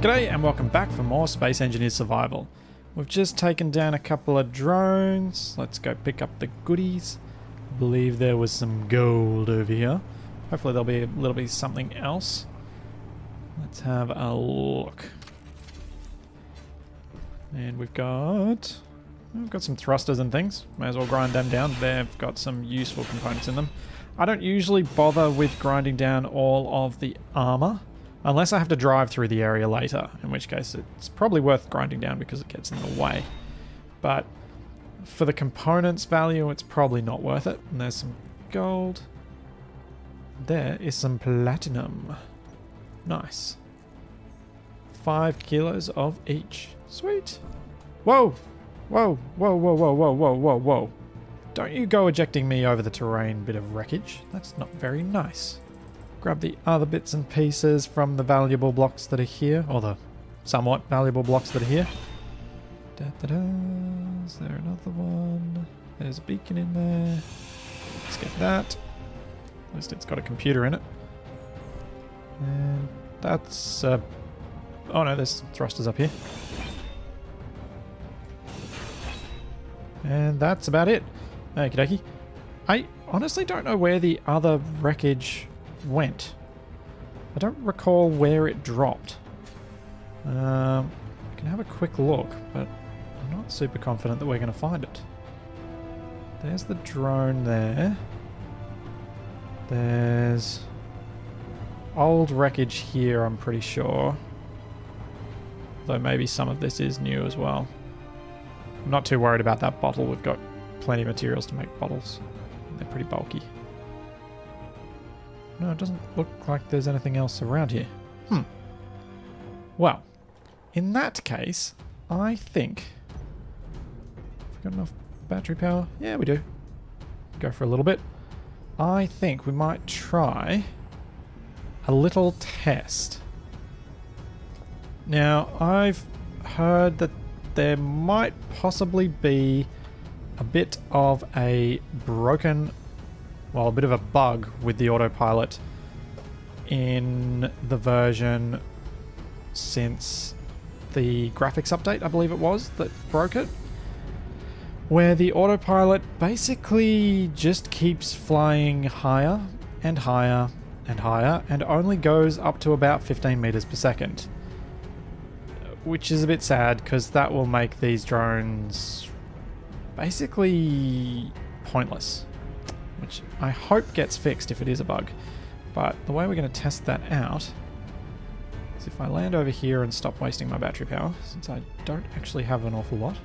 G'day and welcome back for more Space Engineers Survival. We've just taken down a couple of drones. Let's go pick up the goodies. I believe there was some gold over here. Hopefully there'll be a little bit of something else. Let's have a look. And we've got some thrusters and things. May as well grind them down. They've got some useful components in them. I don't usually bother with grinding down all of the armor. Unless I have to drive through the area later, in which case it's probably worth grinding down because it gets in the way. But for the components value, it's probably not worth it. And there's some gold. There is some platinum. Nice. 5 kilos of each. Sweet. Whoa! Whoa, whoa, whoa, whoa, whoa, whoa, whoa, whoa. Don't you go ejecting me over the terrain, bit of wreckage. That's not very nice. Grab the other bits and pieces from the valuable blocks that are here, or the somewhat valuable blocks that are here. Is there another one? There's a beacon in there. Let's get that. At least it's got a computer in it. And that's... oh no, there's thrusters up here. And that's about it. Okie dokie. I honestly don't know where the other wreckage went. I don't recall where it dropped. I can have a quick look, but I'm not super confident that we're going to find it. There's the drone there. There's old wreckage here, I'm pretty sure. Though maybe some of this is new as well. I'm not too worried about that bottle. We've got plenty of materials to make bottles. They're pretty bulky. No, it doesn't look like there's anything else around here. Well, in that case, I think... Have we got enough battery power? Yeah, we do. Go for a little bit. I think we might try a little test. Now, I've heard that there might possibly be a bit of a broken... well, a bit of a bug with the autopilot in the version since the graphics update, I believe it was, that broke it. Where the autopilot basically just keeps flying higher and higher and higher and only goes up to about 15 meters per second. Which is a bit sad because that will make these drones basically pointless. Which I hope gets fixed if it is a bug. But the way we're going to test that out is if I land over here and stop wasting my battery power, since I don't actually have an awful lot.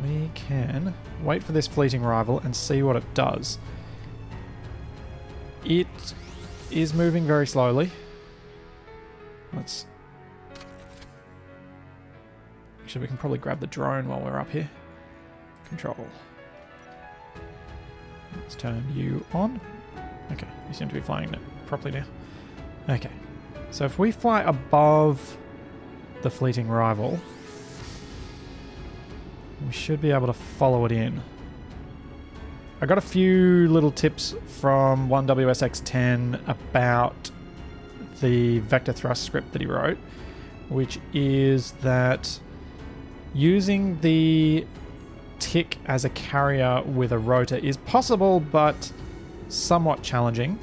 We can wait for this fleeting arrival and see what it does. It is moving very slowly. Let's... Actually, we can probably grab the drone while we're up here. Control. Let's turn you on. Okay, you seem to be flying it properly now. Okay, so if we fly above the fleeting rival, we should be able to follow it in. I got a few little tips from 1WSX10 about the vector thrust script that he wrote, which is that using the tick as a carrier with a rotor is possible, but somewhat challenging.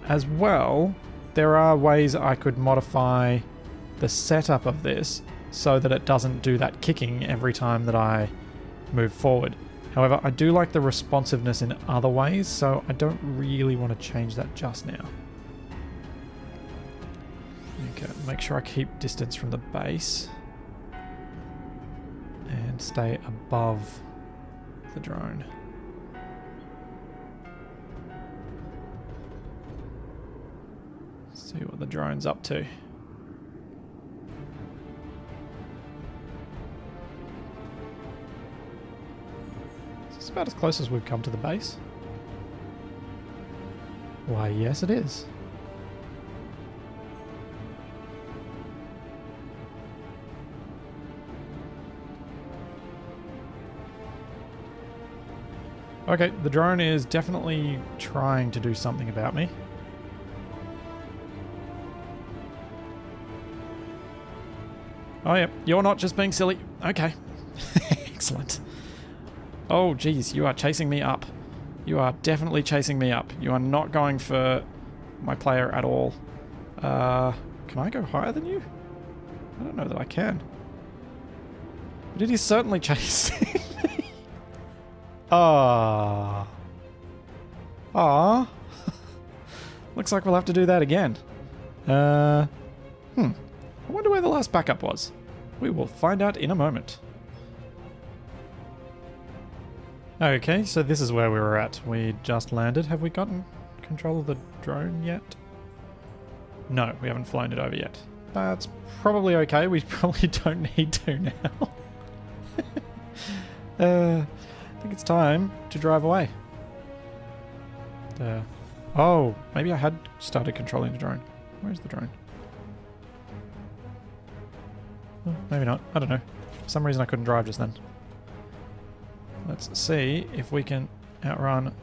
As well, there are ways I could modify the setup of this so that it doesn't do that kicking every time that I move forward. However, I do like the responsiveness in other ways, so I don't really want to change that just now. Okay, make sure I keep distance from the base and stay above the drone. See what the drone's up to. Is this about as close as we've come to the base? Why, yes it is. Okay, the drone is definitely trying to do something about me. Oh, yeah. You're not just being silly. Okay. Excellent. Oh, geez. You are chasing me up. You are definitely chasing me up. You are not going for my player at all. Can I go higher than you? I don't know that I can. But it is certainly chasing me. Ah. Ah. Looks like we'll have to do that again. I wonder where the last backup was. We will find out in a moment. Okay, so this is where we were at. We just landed. Have we gotten control of the drone yet? No, we haven't flown it over yet. That's probably okay. We probably don't need to now. I think it's time to drive away. Oh, maybe I had started controlling the drone. Where's the drone? Oh, maybe not. I don't know. For some reason I couldn't drive just then. Let's see if we can outrun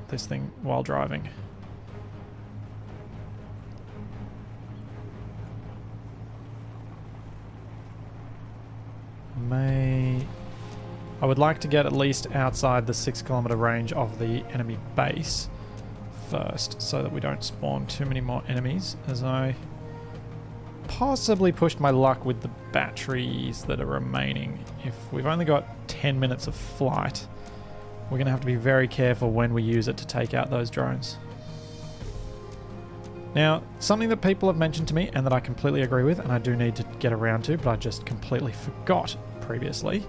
this thing while driving. I would like to get at least outside the 6-kilometer range of the enemy base first, so that we don't spawn too many more enemies, as I possibly pushed my luck with the batteries that are remaining. If we've only got 10 minutes of flight, we're going to have to be very careful when we use it to take out those drones. Now, something that people have mentioned to me and that I completely agree with, and I do need to get around to, but I just completely forgot previously,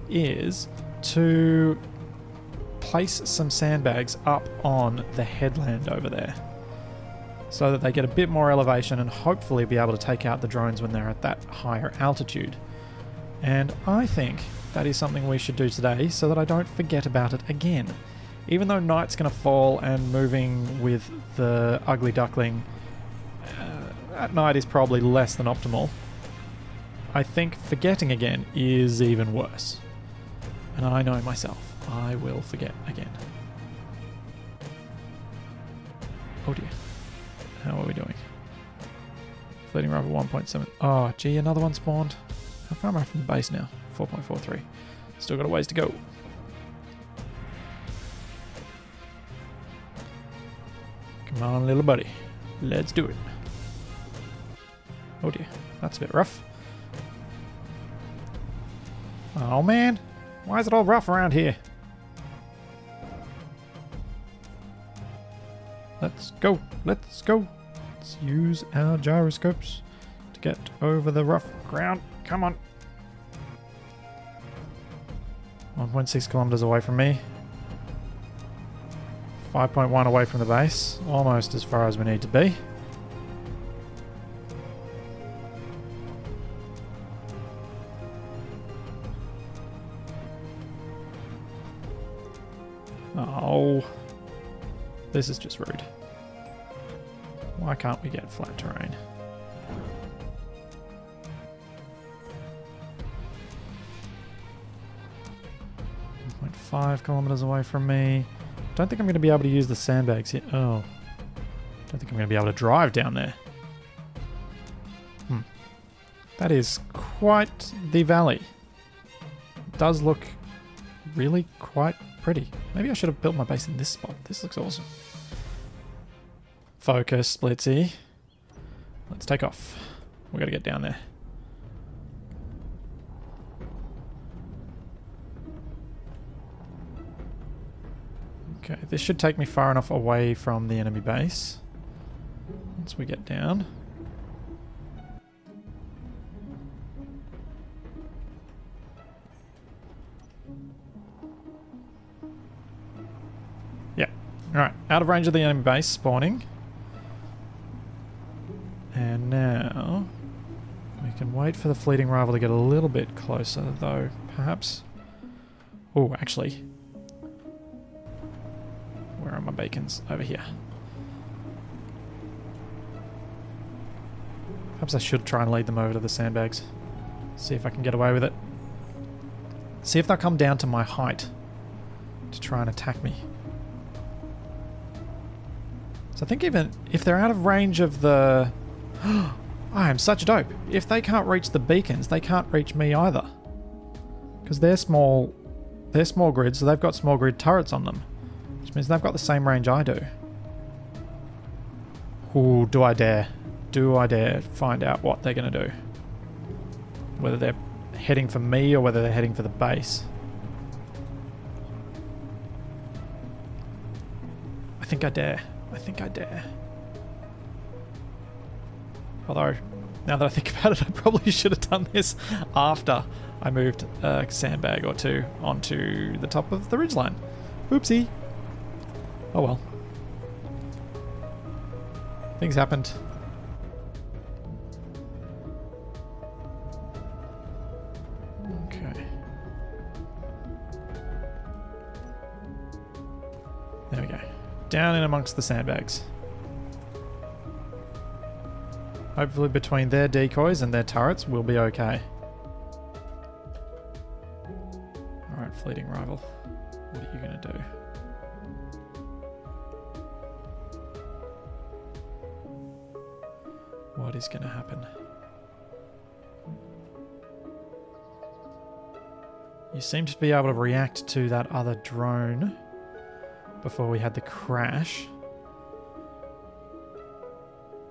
is to place some sandbags up on the headland over there so that they get a bit more elevation and hopefully be able to take out the drones when they're at that higher altitude. And I think that is something we should do today so that I don't forget about it again. Even though night's going to fall and moving with the ugly duckling at night is probably less than optimal, I think forgetting again is even worse. And I know myself, I will forget again. Oh dear. How are we doing? Fleeting rover 1.7. Oh gee, another one spawned. How far am I from the base now? 4.43. Still got a ways to go. Come on, little buddy. Let's do it. Oh dear, that's a bit rough. Oh man, why is it all rough around here? Let's go, let's go. Let's use our gyroscopes to get over the rough ground. Come on. 1.6 kilometers away from me. 5.1 away from the base. Almost as far as we need to be. Oh. This is just rude. Why can't we get flat terrain? 1.5 kilometers away from me. Don't think I'm going to be able to use the sandbags here. Oh. Don't think I'm going to be able to drive down there. That is quite the valley. It does look really quite pretty. Maybe I should have built my base in this spot. This looks awesome. Focus, Splitsy. Let's take off. We got to get down there. Okay, this should take me far enough away from the enemy base. Once we get down. Yeah. Alright, out of range of the enemy base, spawning. And now we can wait for the fleeting rival to get a little bit closer, though, perhaps. Oh, actually. Where are my bacons? Over here. Perhaps I should try and lead them over to the sandbags. See if I can get away with it. See if they'll come down to my height to try and attack me. So I think even if they're out of range of the... I am such a dope. If they can't reach the beacons, they can't reach me either. Because they're small grids, so they've got small grid turrets on them. Which means they've got the same range I do. Ooh, do I dare? Do I dare find out what they're going to do? Whether they're heading for me or whether they're heading for the base. I think I dare. I think I dare. Although, now that I think about it, I probably should have done this after I moved a sandbag or two onto the top of the ridgeline. Oopsie. Oh well. Things happened. Okay. There we go. Down in amongst the sandbags. Hopefully between their decoys and their turrets we'll be okay. Alright, fleeting rival. What are you going to do? What is going to happen? You seem to be able to react to that other drone before we had the crash.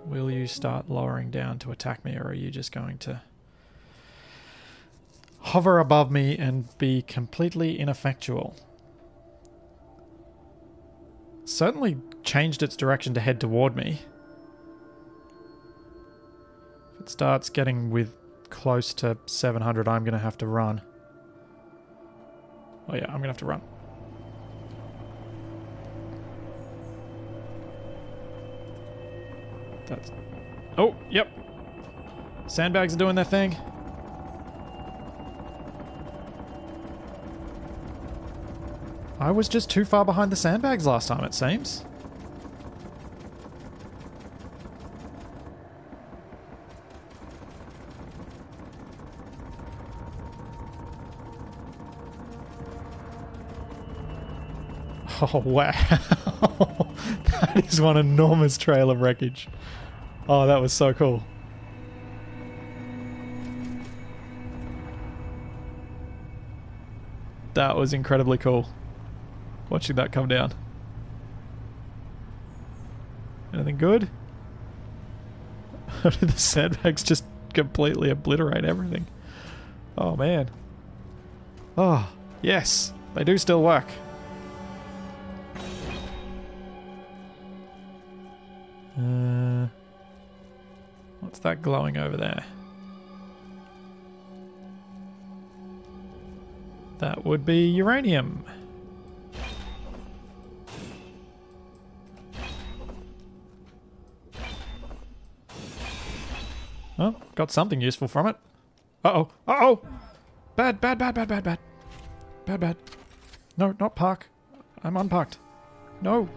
Will you start lowering down to attack me, or are you just going to hover above me and be completely ineffectual? Certainly changed its direction to head toward me. If it starts getting with close to 700, I'm going to have to run. Oh yeah, I'm going to have to run. That's... Oh, yep. Sandbags are doing their thing. I was just too far behind the sandbags last time, it seems. Oh, wow. That is one enormous trail of wreckage. Oh, that was so cool. That was incredibly cool. Watching that come down. Anything good? How did the sandbags just completely obliterate everything? Oh, man. Oh, yes. They do still work. What's that glowing over there? That would be uranium. Oh, got something useful from it. Uh-oh. Uh-oh! Bad, bad, bad, bad, bad, bad. Bad, bad. No, not park. I'm unparked. No.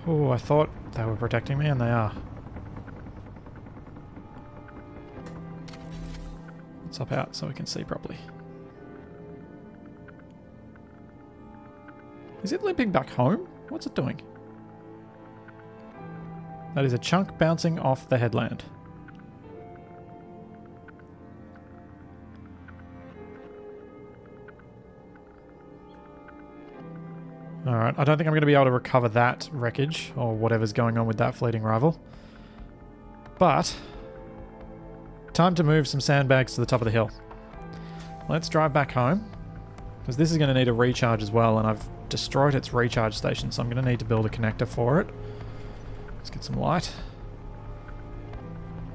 Oh, I thought they were protecting me, and they are. Let's hop out so we can see properly. Is it limping back home? What's it doing? That is a chunk bouncing off the headland. Alright, I don't think I'm going to be able to recover that wreckage, or whatever's going on with that fleeting rival. But, time to move some sandbags to the top of the hill. Let's drive back home, because this is going to need a recharge as well, and I've destroyed its recharge station, so I'm going to need to build a connector for it. Let's get some light.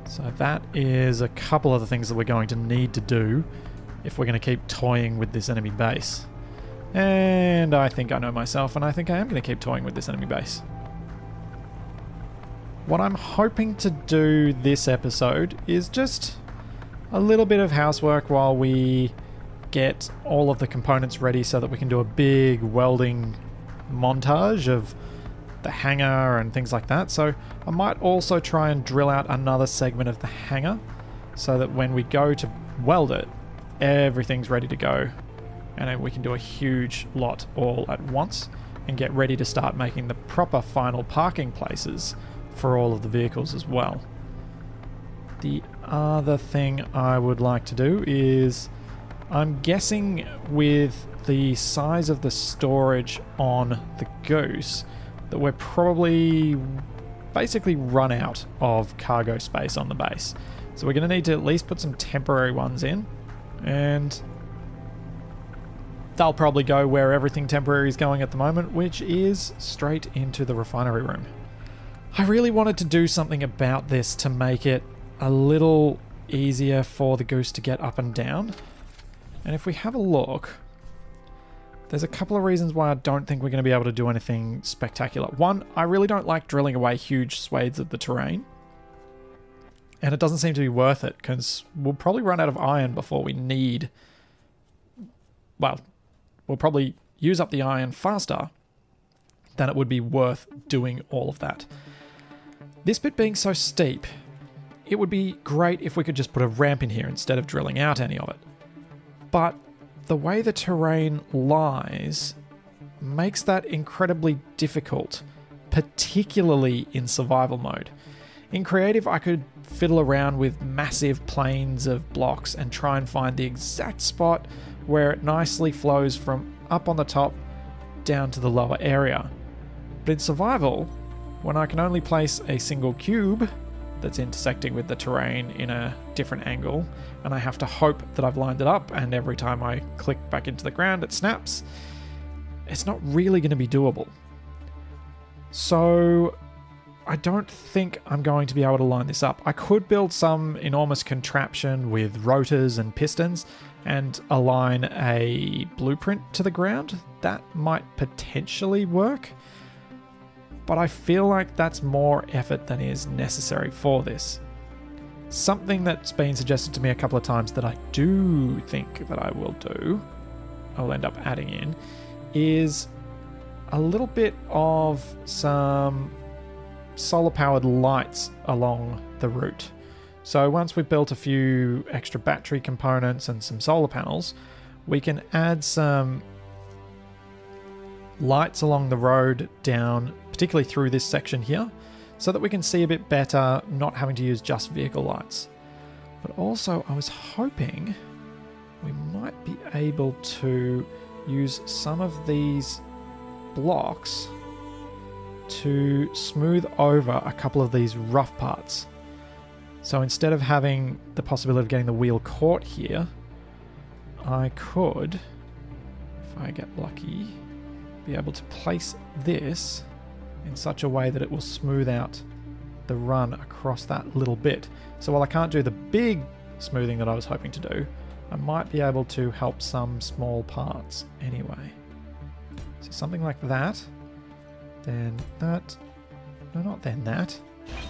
So that is a couple of the things that we're going to need to do if we're going to keep toying with this enemy base. And I think I know myself, and I think I am going to keep toying with this enemy base. What I'm hoping to do this episode is just a little bit of housework while we get all of the components ready so that we can do a big welding montage of the hangar and things like that. So I might also try and drill out another segment of the hangar so that when we go to weld it, everything's ready to go. And then we can do a huge lot all at once and get ready to start making the proper final parking places for all of the vehicles as well. The other thing I would like to do is, I'm guessing with the size of the storage on the Goose that we're probably basically run out of cargo space on the base. So we're going to need to at least put some temporary ones in, and they'll probably go where everything temporary is going at the moment, which is straight into the refinery room. I really wanted to do something about this to make it a little easier for the Goose to get up and down. And if we have a look, there's a couple of reasons why I don't think we're going to be able to do anything spectacular. One, I really don't like drilling away huge swathes of the terrain. And it doesn't seem to be worth it, because we'll probably run out of iron before we need... Well, we'll probably use up the iron faster than it would be worth doing all of that. This bit being so steep, it would be great if we could just put a ramp in here instead of drilling out any of it. But the way the terrain lies makes that incredibly difficult, particularly in survival mode. In creative, I could fiddle around with massive plains of blocks and try and find the exact spot where it nicely flows from up on the top down to the lower area. But in survival, when I can only place a single cube that's intersecting with the terrain in a different angle, and I have to hope that I've lined it up, and every time I click back into the ground it snaps, it's not really going to be doable. So I don't think I'm going to be able to line this up. I could build some enormous contraption with rotors and pistons and align a blueprint to the ground. That might potentially work, but I feel like that's more effort than is necessary for this. Something that's been suggested to me a couple of times that I do think that I will do, I'll end up adding in, is a little bit of some solar-powered lights along the route. So once we've built a few extra battery components and some solar panels, we can add some lights along the road down, particularly through this section here, so that we can see a bit better, not having to use just vehicle lights. But also, I was hoping we might be able to use some of these blocks to smooth over a couple of these rough parts. So instead of having the possibility of getting the wheel caught here, I could, if I get lucky, be able to place this in such a way that it will smooth out the run across that little bit. So while I can't do the big smoothing that I was hoping to do, I might be able to help some small parts anyway. So something like that, then that, no, not then that.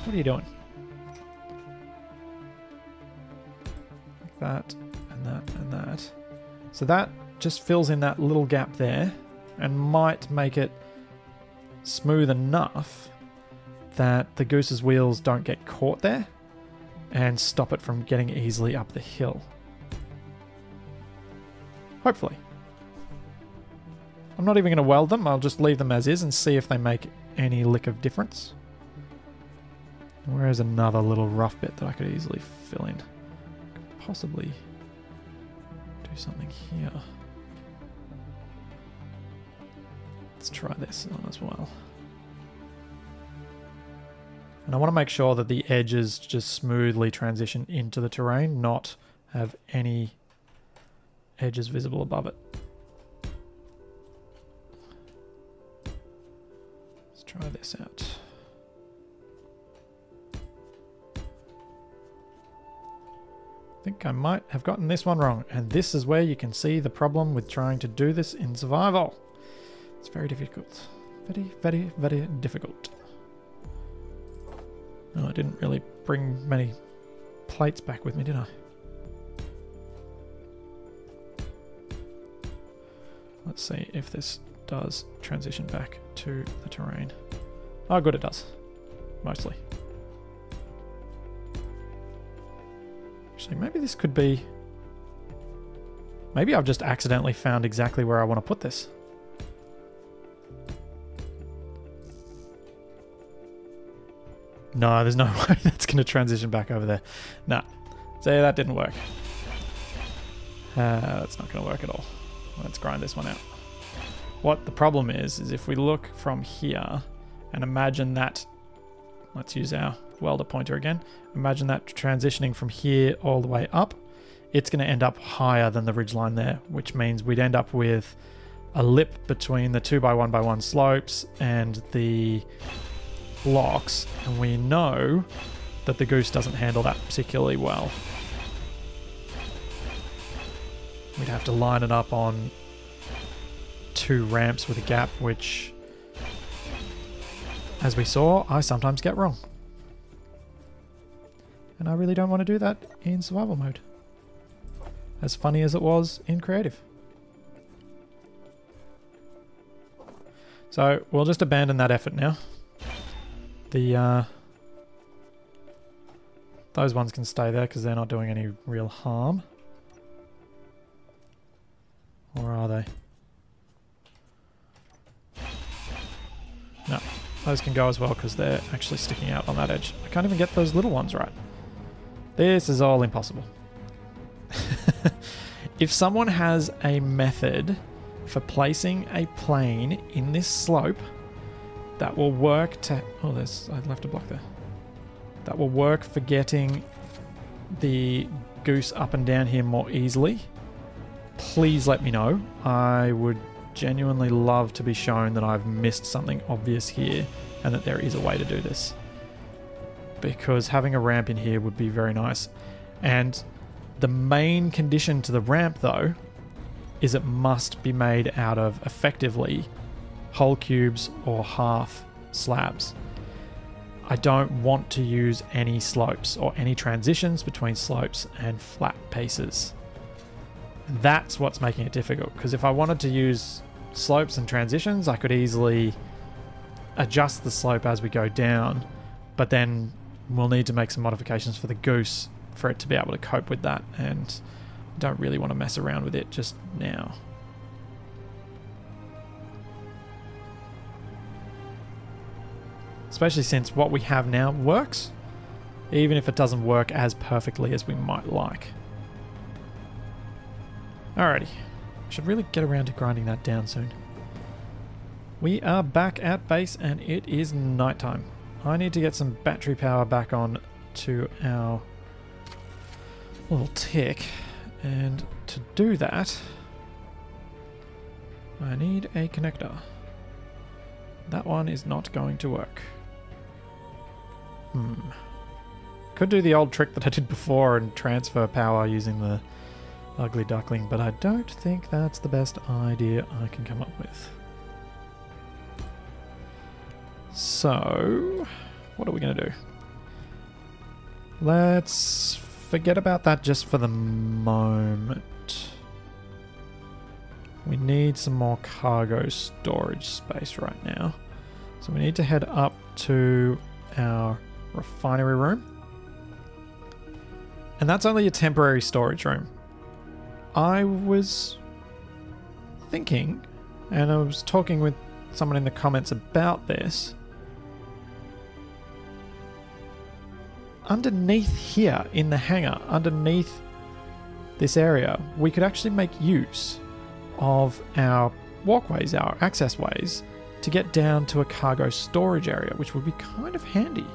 What are you doing? Like that, and that, and that. So that just fills in that little gap there and might make it smooth enough that the Goose's wheels don't get caught there and stop it from getting easily up the hill. Hopefully. I'm not even going to weld them, I'll just leave them as is and see if they make any lick of difference. Where's another little rough bit that I could easily fill in? Could possibly do something here. Let's try this on as well. And I want to make sure that the edges just smoothly transition into the terrain, not have any edges visible above it. Let's try this out. I think I might have gotten this one wrong, and this is where you can see the problem with trying to do this in survival. It's very difficult. Very, very, very difficult. Oh, I didn't really bring many plates back with me, did I? Let's see if this does transition back to the terrain. Oh, good, it does. Mostly. Actually, maybe this could be... Maybe I've just accidentally found exactly where I want to put this. No, there's no way that's going to transition back over there. Nah. So that didn't work. That's not going to work at all. Let's grind this one out. What the problem is if we look from here and imagine that... Let's use our welder pointer again. Imagine that transitioning from here all the way up. It's going to end up higher than the ridgeline there, which means we'd end up with a lip between the 2x1x1 slopes and the blocks, and we know that the goose doesn't handle that particularly well. We'd have to line it up on 2 ramps with a gap, which, as we saw, I sometimes get wrong. And I really don't want to do that in survival mode. As funny as it was in creative. So we'll just abandon that effort now. Those ones can stay there because they're not doing any real harm. Or are they? No, those can go as well because they're actually sticking out on that edge. I can't even get those little ones right. This is all impossible. If someone has a method for placing a plane in this slope that will work to... Oh, I left a block there. That will work for getting the goose up and down here more easily, please let me know. I would genuinely love to be shown that I've missed something obvious here and that there is a way to do this. Because having a ramp in here would be very nice. And the main condition to the ramp, though, is it must be made out of, effectively, whole cubes or half slabs. I don't want to use any slopes or any transitions between slopes and flat pieces. That's what's making it difficult, because if I wanted to use slopes and transitions, I could easily adjust the slope as we go down, but then we'll need to make some modifications for the goose for it to be able to cope with that, and I don't really want to mess around with it just now. Especially since what we have now works, even if it doesn't work as perfectly as we might like. Alrighty, should really get around to grinding that down soon. We are back at base and it is nighttime. I need to get some battery power back on to our little tick, and to do that I need a connector. That one is not going to work. Could do the old trick that I did before and transfer power using the ugly duckling, but I don't think that's the best idea I can come up with. So, what are we going to do? Let's forget about that just for the moment. We need some more cargo storage space right now. So we need to head up to our refinery room. And that's only a temporary storage room. I was thinking, and I was talking with someone in the comments about this, underneath here in the hangar, underneath this area, we could actually make use of our walkways, our access ways, to get down to a cargo storage area, which would be kind of handy.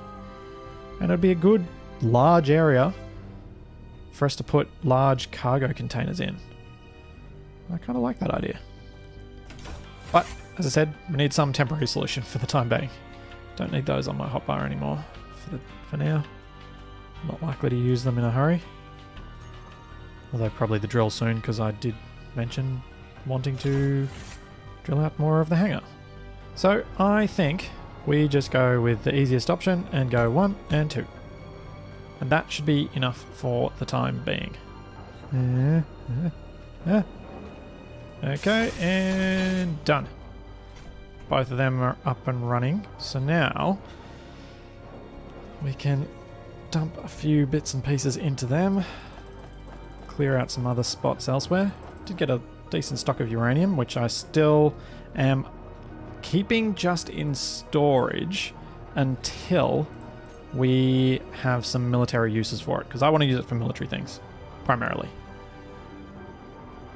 And it'd be a good large area for us to put large cargo containers in. I kind of like that idea. But, as I said, we need some temporary solution for the time being. Don't need those on my hotbar anymore for now. I'm not likely to use them in a hurry. Although probably the drill soon, because I did mention wanting to drill out more of the hangar. So I think we just go with the easiest option and go 1 and 2. And that should be enough for the time being. Okay, and done. both of them are up and running. So now we can dump a few bits and pieces into them. Clear out some other spots elsewhere. Did get a decent stock of uranium, which I still am keeping just in storage until we have some military uses for it, because I want to use it for military things, primarily.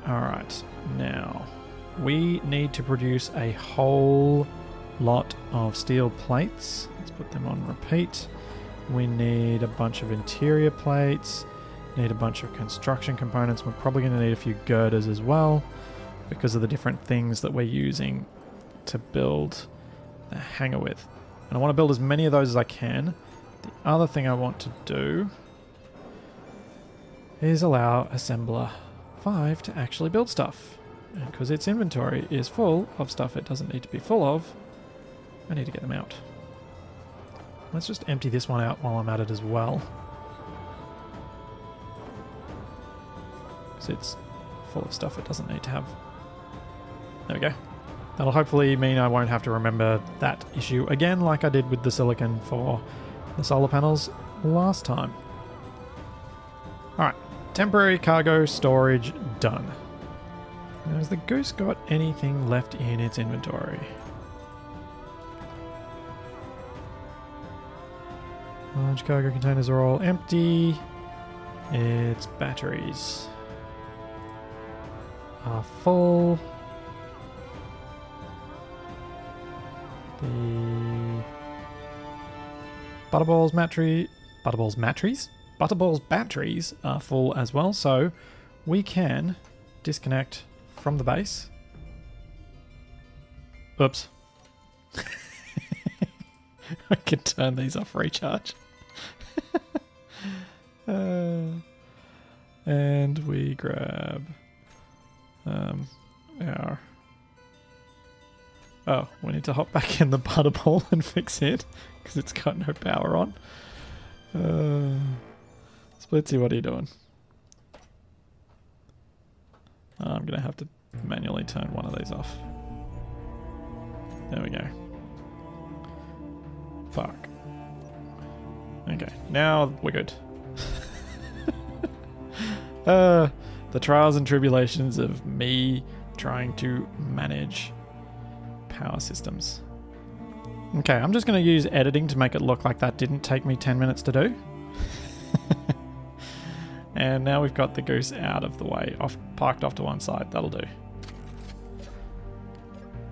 Alright, now we need to produce a whole lot of steel plates. Let's put them on repeat. We need a bunch of interior plates, need a bunch of construction components. We're probably going to need a few girders as well, because of the different things that we're using to build the hangar with. And I want to build as many of those as I can. The other thing I want to do is allow Assembler 5 to actually build stuff. And because its inventory is full of stuff it doesn't need to be full of, I need to get them out. Let's just empty this one out while I'm at it as well. Because it's full of stuff it doesn't need to have. There we go. That'll hopefully mean I won't have to remember that issue again like I did with the silicon for the solar panels last time. Alright, temporary cargo storage done. Now, has the goose got anything left in its inventory? Large cargo containers are all empty. Its batteries are full. The Butterball's batteries are full as well, so we can disconnect from the base. Oops. I can turn these off recharge. And we grab our... Oh, we need to hop back in the Butterball and fix it, because it's got no power on. Splitsy, what are you doing? I'm going to have to manually turn one of these off. There we go. Fuck. Okay, now we're good. The trials and tribulations of me trying to manage power systems. Okay, I'm just going to use editing to make it look like that didn't take me 10 minutes to do. And now we've got the goose out of the way, parked off to one side. That'll do.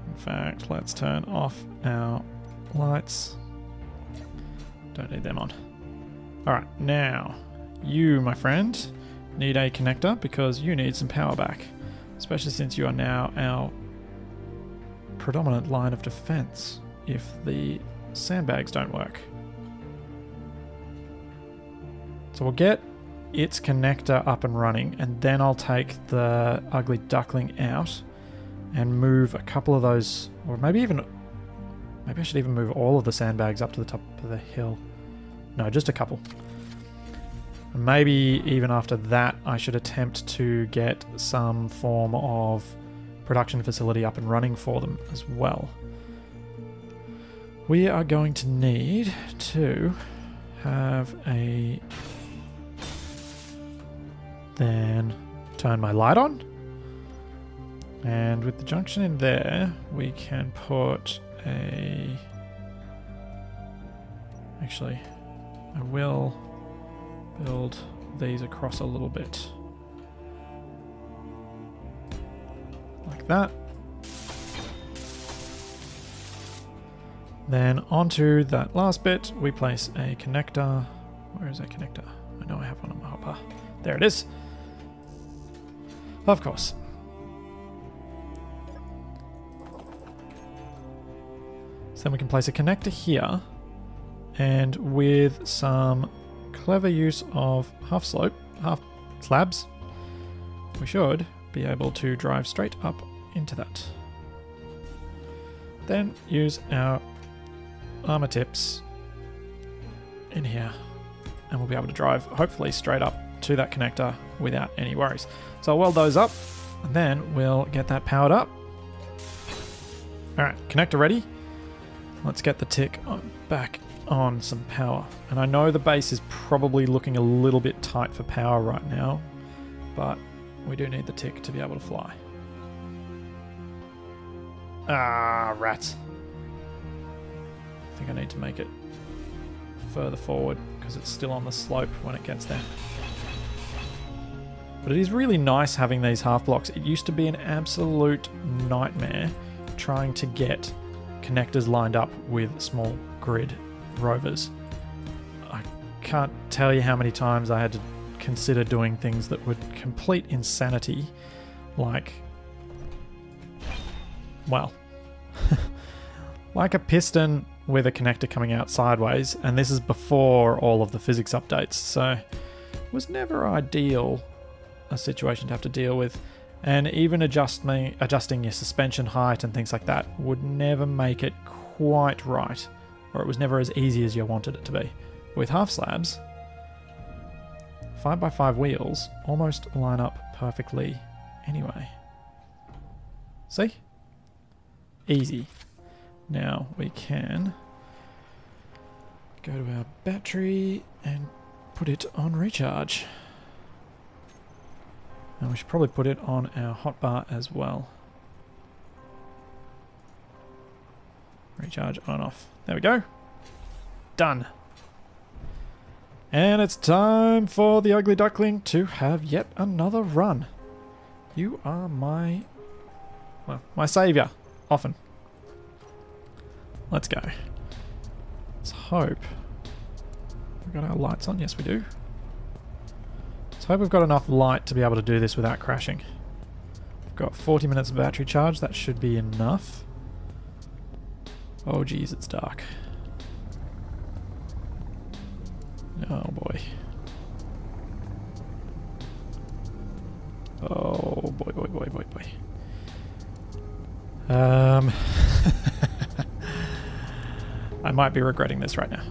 In fact, let's turn off our lights. Don't need them on. Alright, now, you, my friend, need a connector because you need some power back. Especially since you are now our predominant line of defense if the sandbags don't work. So we'll get its connector up and running, and then I'll take the ugly duckling out and move a couple of those, or maybe I should even move all of the sandbags up to the top of the hill. No, just a couple. And maybe even after that I should attempt to get some form of production facility up and running for them as well. We are going to need to have a... Then turn my light on. And with the junction in there, we can put a... Actually, I will build these across a little bit. Like that. Then onto that last bit, we place a connector. Where is that connector? I know I have one on my hopper. There it is. Of course. So then we can place a connector here, and with some clever use of half slabs, we should be able to drive straight up into that. Then use our armor tips in here, and we'll be able to drive hopefully straight up to that connector without any worries. So I'll weld those up, and then we'll get that powered up. Alright, connector ready. Let's get the tick back on some power. And I know the base is probably looking a little bit tight for power right now, but we do need the tick to be able to fly. Ah, rats. I think I need to make it further forward because it's still on the slope when it gets there. But it is really nice having these half blocks. It used to be an absolute nightmare trying to get connectors lined up with small grid rovers. I can't tell you how many times I had to consider doing things that were complete insanity, like, well, like a piston with a connector coming out sideways, and this is before all of the physics updates, so it was never ideal a situation to have to deal with. And even adjusting your suspension height and things like that would never make it quite right, or it was never as easy as you wanted it to be. With half slabs, 5x5 wheels almost line up perfectly anyway. See? Easy. Now we can go to our battery and put it on recharge. And we should probably put it on our hotbar as well. Recharge on and off. There we go. Done. And it's time for the ugly duckling to have yet another run. You are my, well, my saviour. Often. Let's go. Let's hope we've got our lights on. Yes, we do. Let's hope we've got enough light to be able to do this without crashing. We've got 40 minutes of battery charge. That should be enough. Oh, geez, it's dark. Oh, boy. Oh, boy, boy, boy, boy, boy. I might be regretting this right now.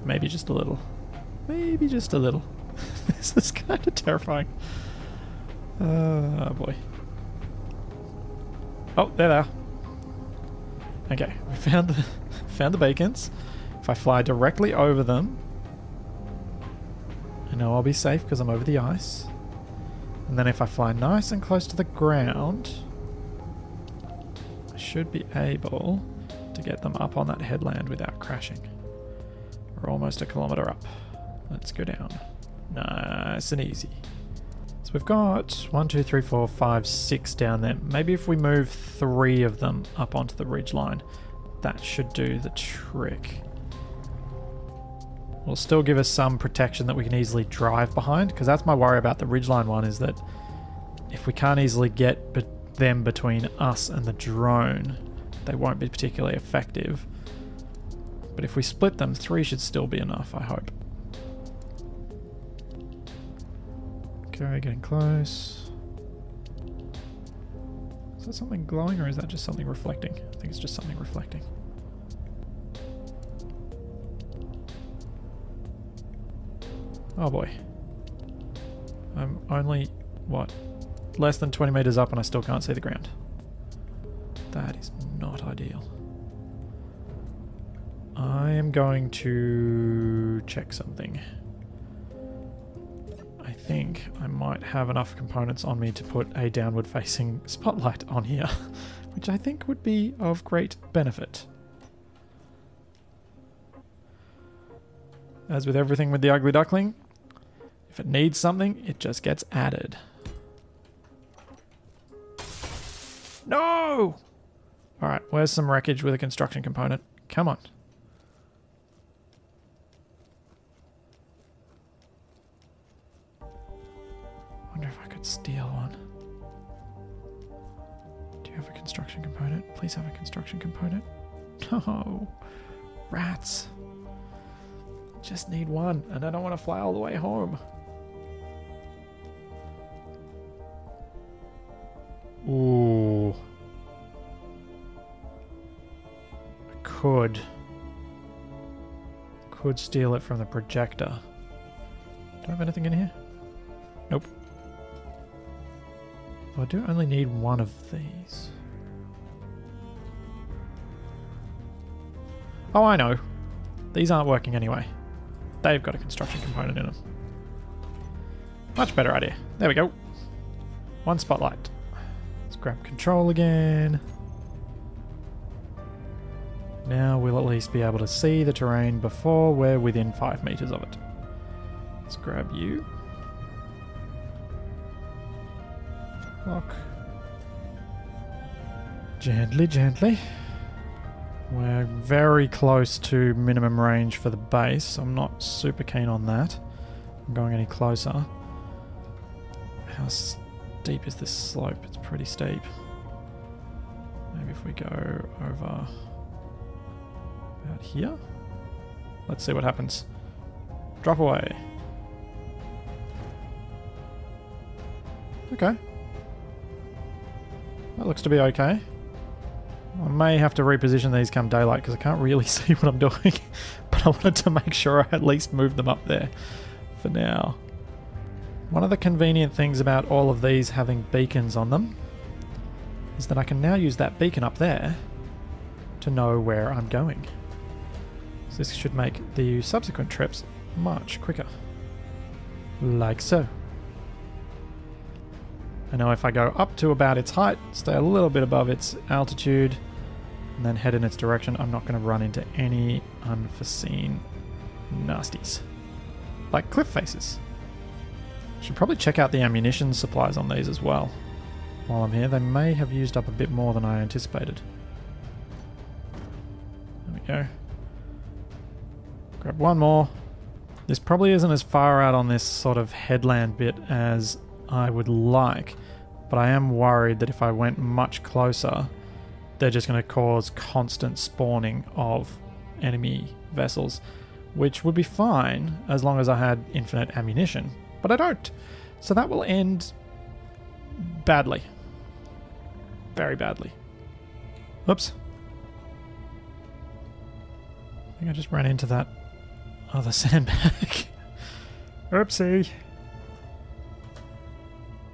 Maybe just a little. Maybe just a little. This is kind of terrifying. Oh boy. Oh, there they are. Okay, we found the beacons. If I fly directly over them, I know I'll be safe because I'm over the ice. And then if I fly nice and close to the ground, I should be able to get them up on that headland without crashing. We're almost a kilometre up. Let's go down. Nice and easy. So we've got 1, 2, 3, 4, 5, 6 down there. Maybe if we move 3 of them up onto the ridge line, that should do the trick. Will still give us some protection that we can easily drive behind, because that's my worry about the ridgeline one, is that if we can't easily get them between us and the drone, they won't be particularly effective. But if we split them, 3 should still be enough, I hope. Okay, getting close. Is that something glowing, or is that just something reflecting? I think it's just something reflecting. Oh boy. I'm only, what, less than 20 meters up and I still can't see the ground. That is not ideal. I am going to check something. I think I might have enough components on me to put a downward facing spotlight on here, which I think would be of great benefit. As with everything with the ugly duckling, if it needs something, it just gets added. No! Alright, where's some wreckage with a construction component? Come on. Wonder if I could steal one. Do you have a construction component? Please have a construction component. No. Rats. Just need one, and I don't want to fly all the way home. Ooh. I could steal it from the projector. Do I have anything in here? Nope. I do only need one of these. Oh, I know. These aren't working anyway. They've got a construction component in them. Much better idea. There we go. One spotlight. Let's grab control again. Now we'll at least be able to see the terrain before we're within 5 meters of it. Let's grab you. Lock. Gently, gently. We're very close to minimum range for the base, so I'm not super keen on that. I'm going any closer. How steep is this slope? It's pretty steep. Maybe if we go over about here. Let's see what happens. Drop away. Okay. That looks to be okay. I may have to reposition these come daylight because I can't really see what I'm doing. But I wanted to make sure I at least moved them up there for now. One of the convenient things about all of these having beacons on them is that I can now use that beacon up there to know where I'm going. So this should make the subsequent trips much quicker. Like so. I know if I go up to about its height, stay a little bit above its altitude, and then head in its direction, I'm not going to run into any unforeseen nasties. Like cliff faces. Should probably check out the ammunition supplies on these as well. While I'm here, they may have used up a bit more than I anticipated. There we go. Grab one more. This probably isn't as far out on this sort of headland bit as I would like, but I am worried that if I went much closer, they're just going to cause constant spawning of enemy vessels, which would be fine as long as I had infinite ammunition, but I don't. So that will end badly. Very badly. Oops. I think I just ran into that other sandbag. Oopsie.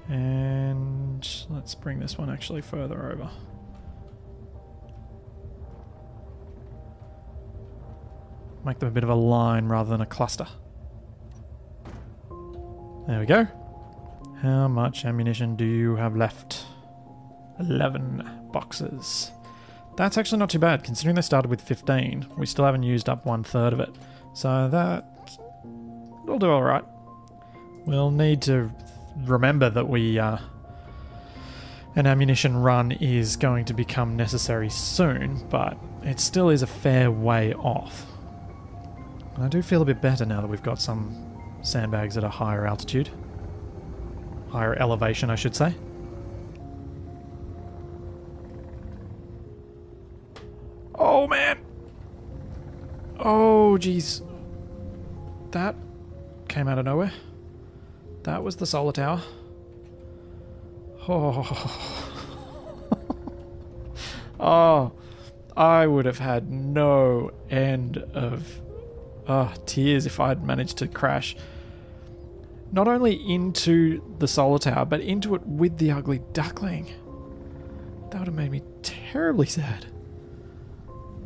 And let's bring this one actually further over. Make them a bit of a line rather than a cluster. There we go. How much ammunition do you have left? 11 boxes. That's actually not too bad, considering they started with 15. We still haven't used up 1/3 of it. So that'll do alright. We'll need to remember that an ammunition run is going to become necessary soon, but it still is a fair way off. And I do feel a bit better now that we've got some sandbags at a higher altitude. Higher elevation, I should say. Oh, man! Oh, jeez. That came out of nowhere. That was the solar tower. Oh. Oh, I would have had no end of tears if I'd managed to crash not only into the solar tower, but into it with the ugly duckling. That would have made me terribly sad.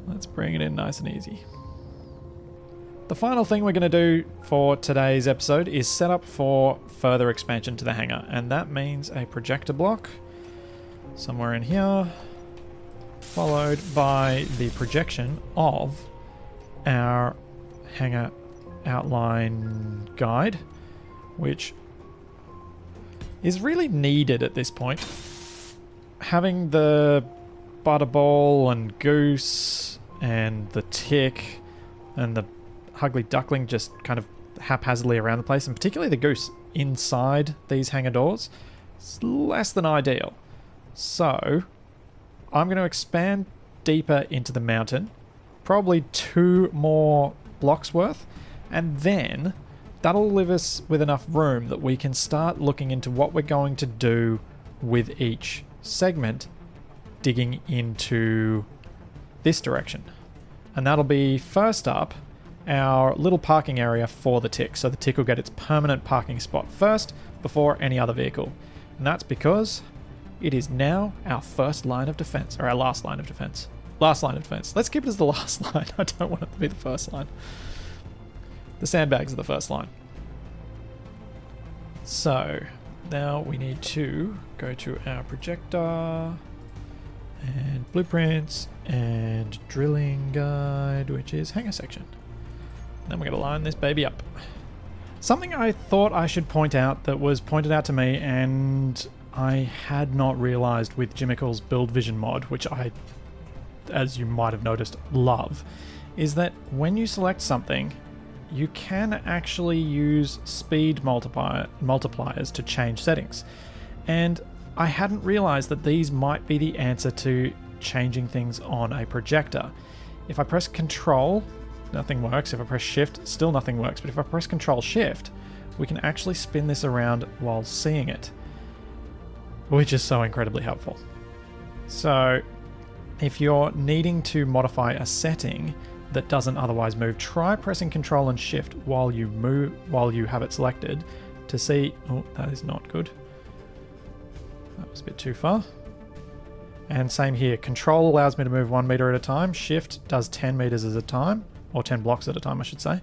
Let's bring it in nice and easy. The final thing we're going to do for today's episode is set up for further expansion to the hangar, and that means a projector block somewhere in here, followed by the projection of our hangar outline guide, which is really needed at this point. Having the butterball and goose and the tick and the ugly duckling just kind of haphazardly around the place, and particularly the goose inside these hangar doors, it's less than ideal. So I'm going to expand deeper into the mountain, probably 2 more blocks worth, and then that'll leave us with enough room that we can start looking into what we're going to do with each segment, digging into this direction. And that'll be first up our little parking area for the tick. So the tick will get its permanent parking spot first before any other vehicle. And that's because It is now our first line of defense, or our last line of defense. Last line of defense. Let's keep it as the last line. I don't want it to be the first line. The sandbags are the first line. So now we need to go to our projector and blueprints and drilling guide, which is hangar section. Then we're going to line this baby up. Something I thought I should point out that was pointed out to me and I had not realized with Jimmical's build vision mod, which I, as you might have noticed, love, is that when you select something, you can actually use speed multipliers to change settings. And I hadn't realized that these might be the answer to changing things on a projector. If I press Control, nothing works. If I press Shift, still nothing works. But if I press Control Shift, we can actually spin this around while seeing it, which is so incredibly helpful. So if you're needing to modify a setting that doesn't otherwise move, try pressing Control and Shift while you have it selected to see. Oh, that is not good. That was a bit too far. And same here. Control allows me to move 1 meter at a time. Shift does 10 meters at a time, or 10 blocks at a time, I should say.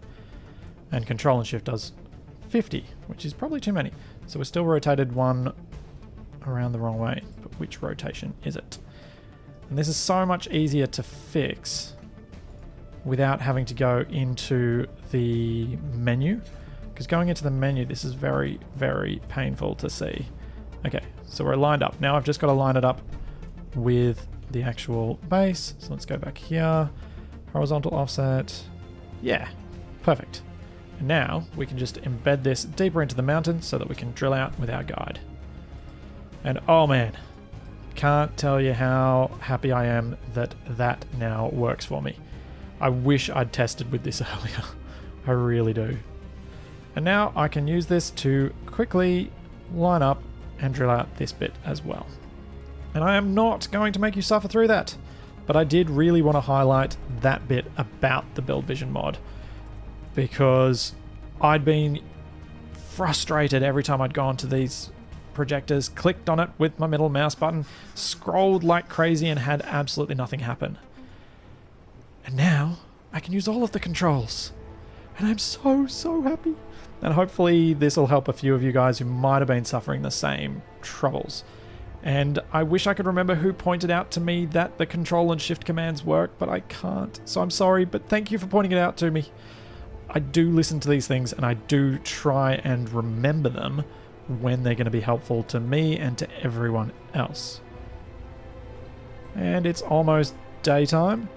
And Control and Shift does 50, which is probably too many. So we're still rotated one around the wrong way. But which rotation is it? And this is so much easier to fix without having to go into the menu, because going into the menu, this is very, very painful to see. Okay, so we're lined up. Now I've just got to line it up with the actual base. So let's go back here, horizontal offset. Yeah, perfect. And now we can just embed this deeper into the mountain so that we can drill out with our guide. And oh man, can't tell you how happy I am that that now works for me. I wish I'd tested with this earlier. I really do. And now I can use this to quickly line up and drill out this bit as well. And I am not going to make you suffer through that, but I did really want to highlight that bit about the build vision mod, because I'd been frustrated every time I'd gone to these projectors, clicked on it with my middle mouse button, scrolled like crazy and had absolutely nothing happen. And now I can use all of the controls. And I'm so happy. And hopefully this will help a few of you guys who might have been suffering the same troubles. And I wish I could remember who pointed out to me that the Control and Shift commands work, but I can't. So I'm sorry, but thank you for pointing it out to me. I do listen to these things and I do try and remember them when they're going to be helpful to me and to everyone else. And it's almost daytime.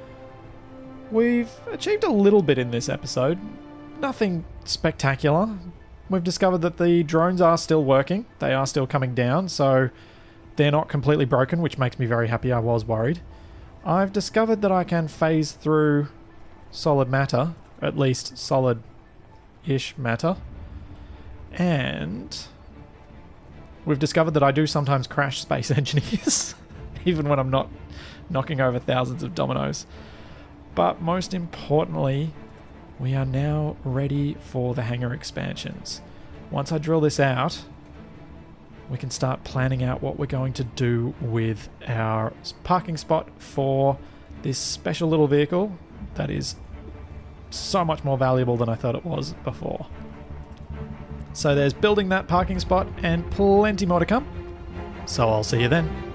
We've achieved a little bit in this episode. Nothing spectacular. We've discovered that the drones are still working. They are still coming down, so they're not completely broken, which makes me very happy. I was worried. I've discovered that I can phase through solid matter, at least solid-ish matter. And we've discovered that I do sometimes crash space engineers, even when I'm not knocking over thousands of dominoes. But most importantly, we are now ready for the hangar expansions. Once I drill this out, we can start planning out what we're going to do with our parking spot for this special little vehicle that is so much more valuable than I thought it was before. So there's building that parking spot and plenty more to come. So I'll see you then.